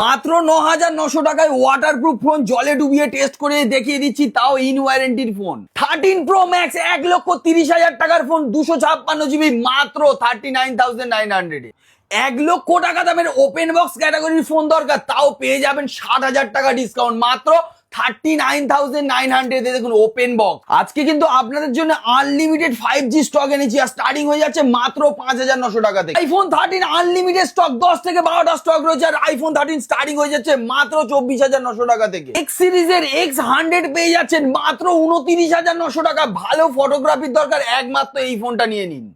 মাত্র 9,900 টাকায় waterproof phone জলে ডুবিয়ে টেস্ট করে দেখিয়ে দিচ্ছি, তাও ইন ওয়ারেন্টির ফোন। 13 প্রো ম্যাক্স 1,30,000 টাকার ফোন, 256 জিবি, মাত্র 39,900 এ। 1,00,000 টাকা দামের ওপেন বক্স ক্যাটাগরির ফোন দরকার, তাও পেয়ে যাবেন 60,000 টাকা ডিসকাউন্ট, মাত্র 39,900 দেখুন ওপেন বক্স। আজকে কিন্তু আপনাদের জন্য আনলিমিটেড 5G স্টক এনেছি, আর স্টার্টিং হয়ে যাচ্ছে মাত্র 5,900 টাকা থেকে। আইফোন 13 আনলিমিটেড স্টক 10 থেকে 12টা স্টক রয়েছে, আর আইফোন 13 স্টার্টিং হয়ে যাচ্ছে মাত্র 24,900 টাকা থেকে। এক্স সিরিজের X100 পেয়ে যাচ্ছেন মাত্র 29,900 টাকা। ভালো ফটোগ্রাফির দরকার, একমাত্র এই ফোনটা নিয়ে নিন।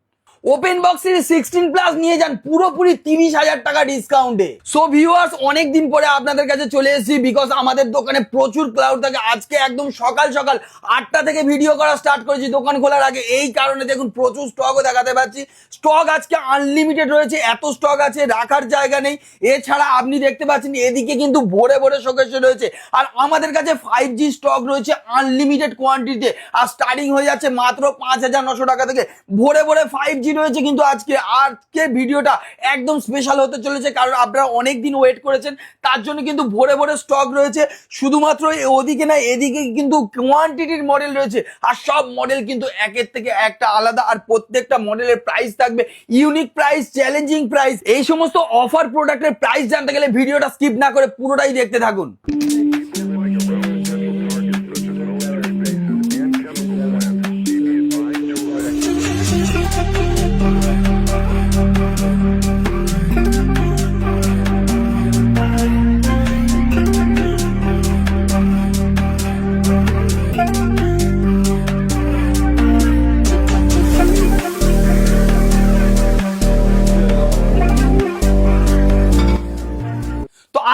ওপেন বক্স সিরিজ 16 প্লাস নিয়ে যান পুরোপুরি 30,000 টাকা ডিসকাউন্টে। সো ভিউয়ার্স, অনেকদিন পরে আপনাদের কাছে চলে এসেছি, বিকজ আমাদের দোকানে প্রচুর ক্লাউড থাকে। আজকে একদম সকাল সকাল 8টা থেকে ভিডিও করা স্টার্ট করেছি দোকান খোলার আগে, এই কারণে দেখুন প্রচুর স্টকও দেখাতে পাচ্ছি। স্টক আজকে আনলিমিটেড রয়েছে, এত স্টক আছে রাখার জায়গা নেই। এছাড়া আপনি দেখতে পাচ্ছেন এদিকে কিন্তু ভরে ভরে শোকেস রয়েছে, আর আমাদের কাছে 5G স্টক রয়েছে আনলিমিটেড কোয়ান্টিটিতে, আর স্টার্টিং হয়ে যাচ্ছে মাত্র 5,900 টাকা থেকে। ভরে ভরে 5G রয়েছে কিন্তু আজকে ভিডিওটা একদম স্পেশাল হতে চলেছে, কারণ আপনারা অনেক দিন ওয়েট করেছেন, তার জন্য কিন্তু ভরে ভরে স্টক রয়েছে। শুধুমাত্র ওদিকে না, এদিকে কিন্তু কোয়ান্টিটির মডেল রয়েছে, আর সব মডেল কিন্তু একের থেকে একটা আলাদা, আর প্রত্যেকটা মডেলের প্রাইস থাকবে ইউনিক প্রাইস, চ্যালেঞ্জিং প্রাইস। এই সমস্ত অফার প্রোডাক্টের প্রাইস জানতে গেলে ভিডিওটা স্কিপ না করে পুরোটাই দেখতে থাকুন।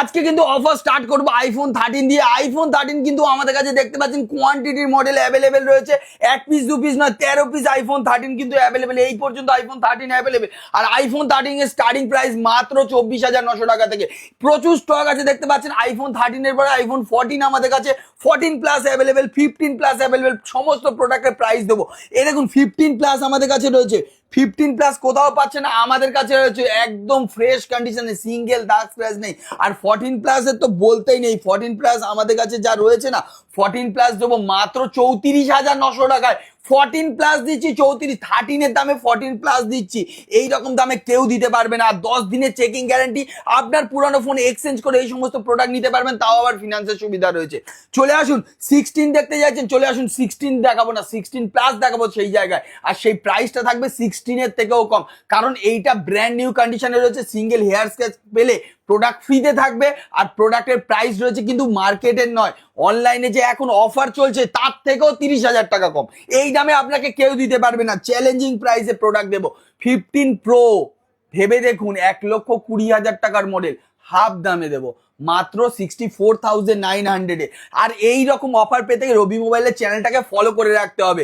আজকে কিন্তু অফার স্টার্ট করবো আইফোন 13 দিয়ে। আইফোন 13 কিন্তু আমাদের কাছে দেখতে পাচ্ছেন কোয়ান্টিটির মডেল অ্যাভেলেবেল রয়েছে, 1 পিস 2 পিস নয়, 13 পিস আইফোন 13 কিন্তু অ্যাভেলেবেল। এই পর্যন্ত আইফোন 13 অ্যাভেলেবেল, আর আইফোন 13 এর স্টার্টিং প্রাইস মাত্র 24,900 টাকা থেকে। প্রচুর স্টক আছে দেখতে পাচ্ছেন। আইফোন 13 এর পরে আইফোন 14 আমাদের কাছে, 14 প্লাস অ্যাভেলেবেল, 15 প্লাস অ্যাভেলেবেল। সমস্ত প্রোডাক্টের প্রাইস দেবো। এই দেখুন 15 প্লাস আমাদের কাছে রয়েছে, 15 প্লাস কোথাও পাচ্ছে না, আমাদের কাছে রয়েছে একদম ফ্রেশ কন্ডিশনে, সিঙ্গেল দাগ স্ক্র্যাচ নেই। আর 14 প্লাস এর তো বলতেই নেই, 14 প্লাস আমাদের কাছে যা রয়েছে না, 14 প্লাস দেবো মাত্র 34,900 টাকায়। 14 প্লাস দিচ্ছি 34, 13 এর দামে 14 প্লাস দিচ্ছি, এই রকম দামে কেউ দিতে পারবে না। 10 দিনের চেকিং গ্যারান্টি, আপনার পুরানো ফোন এক্সচেঞ্জ করে এই সমস্ত প্রোডাক্ট নিতে পারবেন, তাও আবার ফিনান্সের সুবিধা রয়েছে। চলে আসুন 16 দেখতে যাচ্ছেন, চলে আসুন 16 দেখাবো না, 16 প্লাস দেখাবো সেই জায়গায়, আর সেই প্রাইসটা থাকবে 16 এর থেকেও কম, কারণ এইটা ব্র্যান্ড নিউ কন্ডিশনে রয়েছে। সিঙ্গেল হেয়ার স্কেচ পেলে প্রোডাক্ট ফ্রিতে থাকবে, আর প্রোডাক্টের প্রাইস রয়েছে কিন্তু মার্কেটের নয়, অনলাইনে যে এখন অফার চলছে তার থেকেও 30,000 টাকা কম। এই দামে আপনাকে কেউ দিতে পারবে না। চ্যালেঞ্জিং প্রাইসে প্রোডাক্ট দেবো। 15 প্রো ভেবে দেখুন, 1,20,000 টাকার মডেল, হাফ দামে দেবো মাত্র 64,900 এ। আর এই রকম অফার পেতে রবি মোবাইলের চ্যানেলটাকে ফলো করে রাখতে হবে।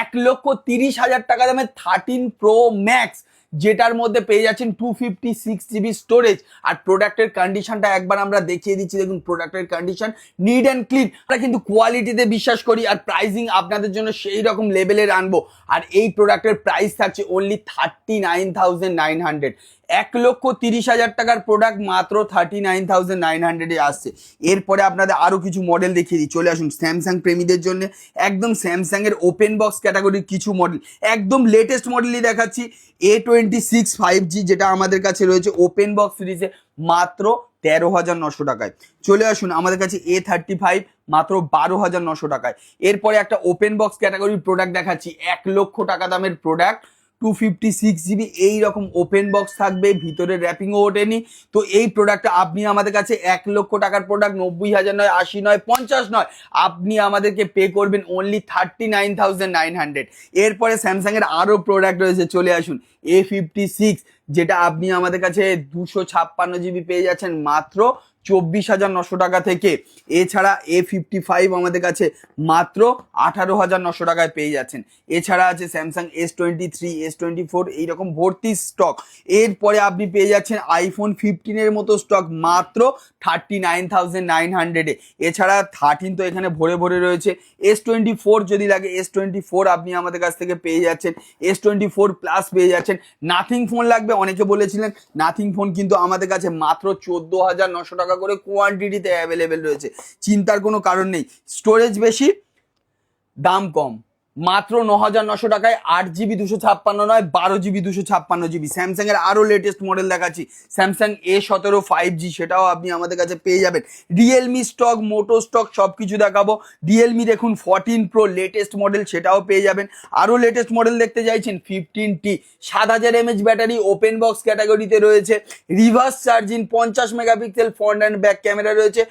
1,30,000 টাকা দামে 13 প্রো ম্যাক্স, যেটার মধ্যে পেয়ে যাচ্ছেন 256GB স্টোরেজ, আর প্রোডাক্টের কন্ডিশনটা একবার আমরা দেখিয়ে দিচ্ছি। দেখুন প্রোডাক্টের কন্ডিশন নিট অ্যান্ড ক্লিন। আমরা কিন্তু কোয়ালিটিতে বিশ্বাস করি, আর প্রাইসিং আপনাদের জন্য সেই রকম লেভেলের আনবো। আর এই প্রোডাক্টের প্রাইস থাকছে অনলি 39,900। 1,30,000 টাকার প্রোডাক্ট মাত্র 39,900 এ আসছে। এরপরে আপনাদের আরো কিছু মডেল দেখিয়ে দিই। চলে আসুন স্যামসাং প্রেমীদের জন্য একদম স্যামসাং এর ওপেন বক্স ক্যাটাগরির কিছু মডেল, একদম লেটেস্ট মডেলই দেখাচ্ছি। A26 5G যেটা আমাদের কাছে রয়েছে ওপেন বক্স সিরিজে, মাত্র 13,900 টাকায়। চলে আসুন আমাদের কাছে A35 মাত্র 12,900 টাকায়। এরপরে একটা ওপেন বক্স ক্যাটাগরির প্রোডাক্ট দেখাচ্ছি, 1,00,000 টাকা দামের প্রোডাক্ট, 256GB এইরকম ওপেন বক্স থাকবে, ভিতরে র্যাপিংও ওঠেনি। তো এই প্রোডাক্টটা আপনি আমাদের কাছে 1,00,000 টাকার প্রোডাক্ট, 90,000 নয়, 80 নয়, 50 নয়, আপনি আমাদেরকে পে করবেন অনলি 39,900। এরপরে স্যামসাং এর আরো প্রোডাক্ট রয়েছে, চলে আসুন A56, যেটা আপনি আমাদের কাছে 256GB পেয়ে যাচ্ছেন মাত্র 24,900 টাকা থেকে। এছাড়া A55 আমাদের কাছে মাত্র 18,900 টাকায় পেয়ে যাচ্ছেন। এছাড়া আছে স্যামসাং S23, S24, এইরকম ভর্তি স্টক। এরপরে আপনি পেয়ে যাচ্ছেন আইফোন 15 এর মতো স্টক মাত্র 39,900 এ। এছাড়া 13 তো এখানে ভরে ভরে রয়েছে। S24 যদি লাগে, S24 আপনি আমাদের কাছ থেকে পেয়ে যাচ্ছেন, S24 প্লাস পেয়ে যাচ্ছেন। নাথিং ফোন লাগবে অনেকে বলেছিলেন, নাথিং ফোন কিন্তু আমাদের কাছে মাত্র 14,900 টাকা টাকা করে কোয়ান্টিটিতে অ্যাভেলেবেল রয়েছে, চিন্তার কোনো কারণ নেই। স্টোরেজ বেশি, দাম কম, মাত্র 9,900 টাকায় 8 GB 256 নয় 12 GB 256 GB। স্যামসাং এর আরো লেটেস্ট মডেল দেখাচ্ছি, স্যামসাং A17 5G, সেটাও আপনি আমাদের কাছে পেয়ে যাবেন। রিয়েলমি স্টক, মোটো স্টক সবকিছু দেখাবো। রিয়েলমি দেখুন 14 Pro লেটেস্ট মডেল, সেটাও পেয়ে যাবেন। আরো লেটেস্ট মডেল দেখতে চাইছেন 15T 7000 mAh battery, open box ক্যাটাগরিতে রয়েছে। Reverse charging, 50 megapixel front and back camera রয়েছে।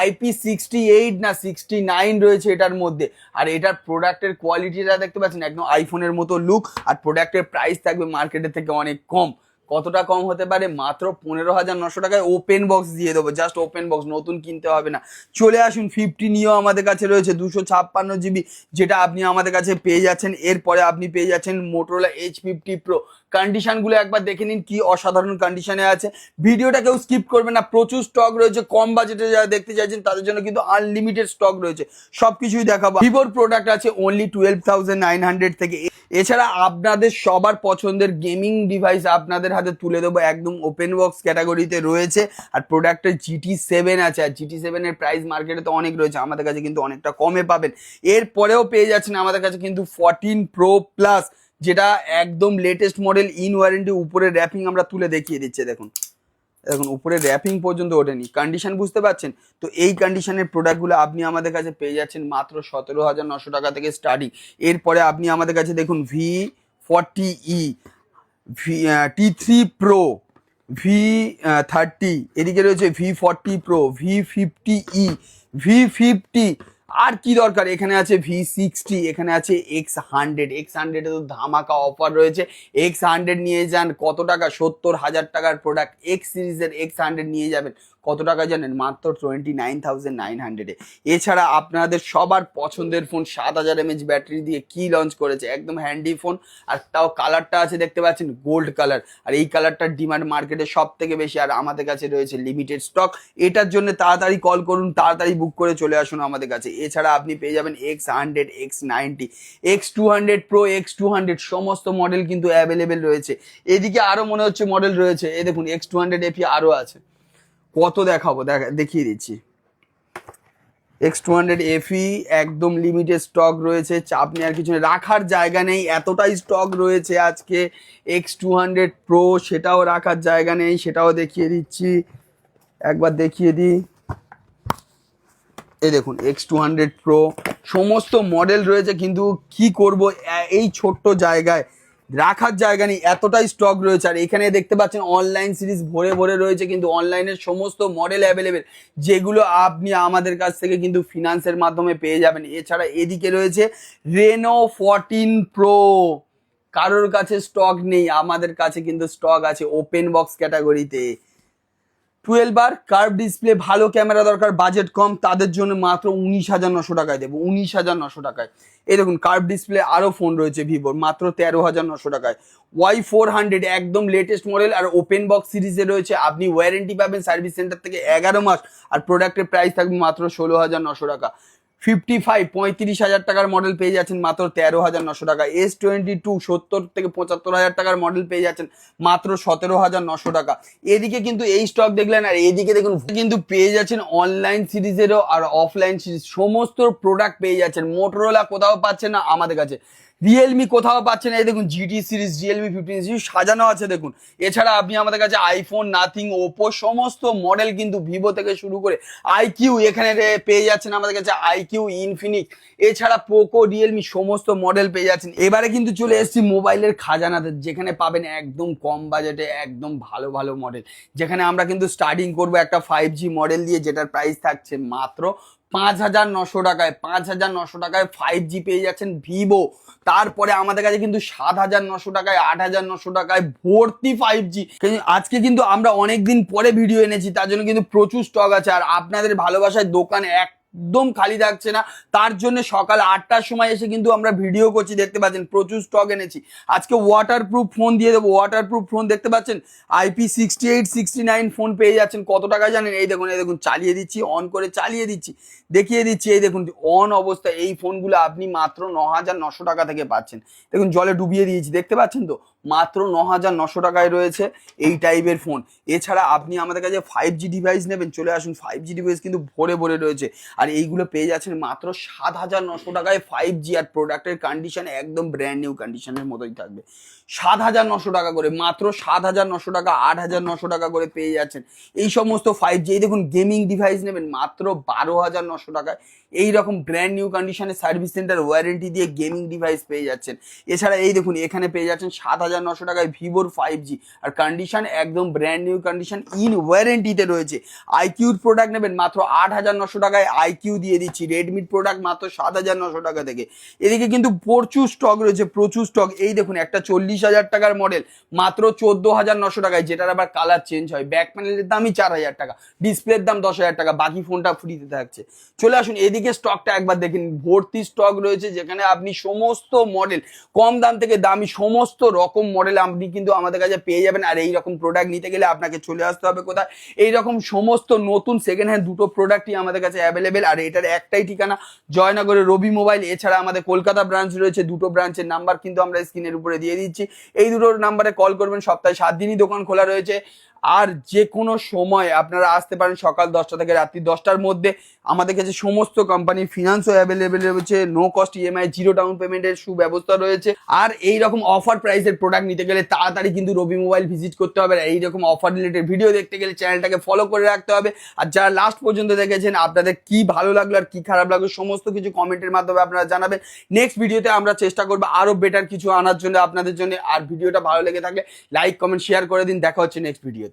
IP68 না 69 রয়েছে এটার মধ্যে। আর এটার প্রোডাক্টের কোয়ালিটিটা দেখতে পাচ্ছেন একদম আইফোনের মতো লুক। আর প্রোডাক্টের প্রাইস থাকবে মার্কেটের থেকে অনেক কম। কতটা কম হতে পারে? মাত্র 15,900 টাকায় ওপেন বক্স দিয়ে দেবো, জাস্ট ওপেন বক্স, নতুন কিনতে হবে না। চলে আসুন 15 আমাদের কাছে রয়েছে 256 GB, যেটা আপনি আমাদের কাছে পেয়ে যাচ্ছেন। এরপরে আপনি পেয়ে যাচ্ছেন মোটরোলা H50 Pro। কন্ডিশনগুলো একবার দেখে নিন, কি অসাধারণ কন্ডিশনে আছে। ভিডিওটা কেউ স্কিপ করবে না, প্রচুর স্টক রয়েছে। কম বাজেটে যারা দেখতে চাইছেন তাদের জন্য কিন্তু আনলিমিটেড স্টক রয়েছে, সবকিছুই দেখাবো। ভিভোর প্রোডাক্ট আছে অনলি 12,900 থেকে। এছাড়া আপনাদের সবার পছন্দের গেমিং ডিভাইস আপনাদের হাতে তুলে দেবো, একদম ওপেন বক্স ক্যাটাগরিতে রয়েছে। আর প্রোডাক্টের GT7 আছে, আর GT7 এর প্রাইস মার্কেটে তো অনেক রয়েছে, আমাদের কাছে কিন্তু অনেকটা কমে পাবেন। এরপরেও পেয়ে যাচ্ছেন আমাদের কাছে কিন্তু 14 Pro Plus, যেটা একদম লেটেস্ট মডেল, ইন ওয়ারেন্টি। উপরে র্যাপিং আমরা তুলে দেখিয়ে দিচ্ছি, দেখুন দেখুন উপরে র্যাপিং পর্যন্ত ওঠেনি। কন্ডিশন বুঝতে পারছেন তো? এই কন্ডিশনের প্রোডাক্টগুলো আপনি আমাদের কাছে পেয়ে যাচ্ছেন মাত্র 17,900 টাকা থেকে স্টার্টিং। এরপরে আপনি আমাদের কাছে দেখুন V40E, T3 Pro, V30, এদিকে রয়েছে V40 Pro, V50E, V50। আর কি দরকার? এখানে আছে V60, এখানে আছে X100। X100 এ তো ধামাকা অফার রয়েছে। X100 নিয়ে যান, কত টাকা? 70,000 টাকার প্রোডাক্ট X সিরিজের X100 নিয়ে যাবেন, কত টাকা জানেন? মাত্র 29,900 এ। এছাড়া আপনাদের সবার পছন্দের ফোন 7000 mAh ব্যাটারি দিয়ে কি লঞ্চ করেছে, একদম হ্যান্ডি ফোন। আর তাও কালারটা আছে দেখতে পাচ্ছেন গোল্ড কালার, আর এই কালারটার ডিমান্ড মার্কেটে সব থেকে বেশি। আর আমাদের কাছে রয়েছে লিমিটেড স্টক। এটার জন্য তাড়াতাড়ি কল করুন, তাড়াতাড়ি বুক করে চলে আসুন আমাদের কাছে। এছাড়া আপনি পেয়ে যাবেন X100, X90, X200 Pro, X200 সমস্ত মডেল কিন্তু অ্যাভেলেবেল রয়েছে। এদিকে আরো মনে হচ্ছে মডেল রয়েছে, এই দেখুন X200 FE আরো আছে। কত দেখাবো, দেখিয়ে দিচ্ছি। X200 FE একদম লিমিটেড স্টক রয়েছে, চাপ নেওয়ার কিছু নেই, রাখার জায়গা নেই, এতটাই স্টক রয়েছে আজকে। X200 Pro, সেটাও রাখার জায়গা নেই, সেটাও দেখিয়ে দিচ্ছি, একবার দেখিয়ে দিই। এই দেখুন X200 Pro সমস্ত মডেল রয়েছে, কিন্তু কি করব, এই ছোট্ট জায়গায় রাখার জায়গা নেই, এতটাই স্টক রয়েছে। আর এখানে দেখতে পাচ্ছেন অনলাইন সিরিজ ভরে ভরে রয়েছে, কিন্তু অনলাইনের সমস্ত মডেল অ্যাভেলেবেল, যেগুলো আপনি আমাদের কাছ থেকে কিন্তু ফিনান্সের মাধ্যমে পেয়ে যাবেন। এছাড়া এদিকে রয়েছে Reno 14 Pro, কারোর কাছে স্টক নেই, আমাদের কাছে কিন্তু স্টক আছে ওপেন বক্স ক্যাটাগরিতে। 12 কার্ভ ডিসপ্লে, ভালো ক্যামেরা দরকার, বাজেট কম, তাদের জন্য মাত্র 19,900 টাকায় দেবো, 19,900 টাকায়। এই দেখুন কার্ভ ডিসপ্লে আরো ফোন রয়েছে ভিভোর, মাত্র 13,900 টাকায়। Y400 একদম লেটেস্ট মডেল, আর ওপেন বক্স সিরিজে রয়েছে। আপনি ওয়ারেন্টি পাবেন সার্ভিস সেন্টার থেকে 11 মাস, আর প্রোডাক্টের প্রাইস থাকবে মাত্র 16,900 টাকা। 55 35,000 টাকার মডেল পেয়ে যাচ্ছেন মাত্র 13,900 টাকা। S22 70 থেকে 75,000 টাকার মডেল পেয়ে যাচ্ছেন মাত্র 17,900 টাকা। এদিকে কিন্তু এই স্টক দেখলেন, আর এদিকে দেখুন কিন্তু পেয়ে যাচ্ছেন অনলাইন সিরিজেরও আর অফলাইন সিরিজ সমস্ত প্রোডাক্ট পেয়ে যাচ্ছেন। মোটরোলা কোথাও পাচ্ছেন না, আমাদের কাছে। রিয়েলমি কোথাও পাচ্ছেন, এই দেখুন GT সিরিজ, রিয়েলমি 15 সিরিজ সাজানো আছে দেখুন। এছাড়া আপনি আমাদের কাছে আইফোন, নাথিং, ওপো সমস্ত মডেল কিন্তু ভিভো থেকে শুরু করে আইকিউ এখানে পেয়ে যাচ্ছেন আমাদের কাছে, আইকিউ, ইনফিনিক্স, এছাড়া পোকো, রিয়েলমি সমস্ত মডেল পেয়ে যাচ্ছেন। এবারে কিন্তু চলে এসেছি মোবাইলের খাজানাতে, যেখানে পাবেন একদম কম বাজেটে একদম ভালো ভালো মডেল, যেখানে আমরা কিন্তু স্টার্টিং করবো একটা 5G মডেল দিয়ে, যেটার প্রাইস থাকছে মাত্র 5,900 টাকায়। 5,900 টাকায় 5G পেয়ে যাচ্ছেন ভিভো। তারপরে আমাদের কাছে কিন্তু 7,900 টাকায়, 8,900 টাকায় ভর্তি 5G। আজকে কিন্তু আমরা অনেকদিন পরে ভিডিও এনেছি, তার জন্য কিন্তু প্রচুর স্টক আছে। আর আপনাদের ভালোবাসায় দোকান একদম খালি থাকছে না, তার জন্য সকাল 8টার সময় এসে কিন্তু আমরা ভিডিও করছি, দেখতে পাচ্ছেন প্রচুর স্টক এনেছি। আজকে ওয়াটারপ্রুফ ফোন দিয়ে দেবো, ওয়াটারপ্রুফ ফোন দেখতে পাচ্ছেন IP68 69 ফোন পেয়ে যাচ্ছেন। কত টাকা জানেন? এই দেখুন, এই দেখুন চালিয়ে দিচ্ছি, অন করে চালিয়ে দিচ্ছি, দেখিয়ে দিচ্ছি। এই দেখুন অন অবস্থায় এই ফোনগুলো আপনি মাত্র 9,900 টাকা থেকে পাচ্ছেন। দেখুন জলে ডুবিয়ে দিয়েছি, দেখতে পাচ্ছেন তো, মাত্র 9,900 টাকায় রয়েছে এই টাইপের ফোন। এছাড়া আপনি আমাদের কাছে 5G ডিভাইস নেবেন, চলে আসুন, 5G ডিভাইস কিন্তু ভরে ভরে রয়েছে। আর এইগুলো পেয়ে যাচ্ছেন মাত্র 7,900 টাকায় 5G, আর প্রোডাক্টের কন্ডিশন একদম ব্র্যান্ড নিউ কন্ডিশনের মতোই থাকবে। 7,900 টাকা করে, মাত্র 7,900 টাকা, 8,900 টাকা করে পেয়ে যাচ্ছেন এই সমস্ত 5G। এই দেখুন গেমিং ডিভাইস নেবেন মাত্র 12,900 টাকায় এইরকম ব্র্যান্ড নিউ কন্ডিশনে সার্ভিস সেন্টার ওয়ারেন্টি দিয়ে গেমিং ডিভাইস পেয়ে যাচ্ছেন। এছাড়া এই দেখুন এখানে পেয়ে যাচ্ছেন 7,900 টাকায় ভিভোর 5G, আর কন্ডিশন একদম ব্র্যান্ড নিউ কন্ডিশন, ইন ওয়ারেন্টিতে রয়েছে। আইকিউর প্রোডাক্ট নেবেন মাত্র 8,900 টাকায় আইকিউ দিয়ে দিচ্ছি। রেডমির প্রোডাক্ট মাত্র 7,900 টাকা থেকে। এদিকে কিন্তু প্রচুর স্টক রয়েছে, প্রচুর স্টক। এই দেখুন একটা 40,000 টাকার মডেল মাত্র 14,900 টাকায়, যেটার আবার কালার চেঞ্জ হয়। ব্যাক প্যানেলের দামই 4,000 টাকা, ডিসপ্লের দাম 10,000 টাকা, বাকি ফোনটা ফ্রিতে থাকছে। চলে আসুন এদিকে স্টকটা একবার দেখেন, ভর্তি স্টক রয়েছে, যেখানে আপনি সমস্ত মডেল, কম দাম থেকে দামি সমস্ত রকম মডেল আপনি কিন্তু আমাদের কাছে পেয়ে যাবেন। আর এই রকম প্রোডাক্ট নিতে গেলে আপনাকে চলে আসতে হবে কোথায়? এই রকম সমস্ত নতুন সেকেন্ড হ্যান্ড দুটো প্রোডাক্টই আমাদের কাছে অ্যাভেলেবেল। আর এটার একটাই ঠিকানা জয়নগরের রবি মোবাইল। এছাড়া আমাদের কলকাতা ব্রাঞ্চ রয়েছে, দুটো ব্রাঞ্চের নাম্বার কিন্তু আমরা স্ক্রিনের উপরে দিয়ে দিচ্ছি। এই দুটো নাম্বারে কল করবেন, সপ্তাহে 7 দিনই দোকান খোলা রয়েছে। আর যে কোনো সময় আপনারা আসতে পারেন, সকাল 10টা থেকে রাত্রি 10টার মধ্যে। আমাদের কাছে সমস্ত কোম্পানির ফিনান্সও অ্যাভেলেবেল রয়েছে, no cost EMI, zero down পেমেন্টের সুব্যবস্থা রয়েছে। আর এই রকম অফার প্রাইসের প্রোডাক্ট নিতে গেলে তাড়াতাড়ি কিন্তু রবি মোবাইল ভিজিট করতে হবে। আর এইরকম অফার রিলেটেড ভিডিও দেখতে গেলে চ্যানেলটাকে ফলো করে রাখতে হবে। আর যারা লাস্ট পর্যন্ত দেখেছেন, আপনাদের কি ভালো লাগলো আর কি খারাপ লাগলো সমস্ত কিছু কমেন্টের মাধ্যমে আপনারা জানাবেন। নেক্সট ভিডিওতে আমরা চেষ্টা করবো আরো বেটার কিছু আনার জন্য আপনাদের জন্য। আর ভিডিওটা ভালো লেগে থাকলে লাইক কমেন্ট শেয়ার করে দিন। দেখা হচ্ছে নেক্সট ভিডিওতে।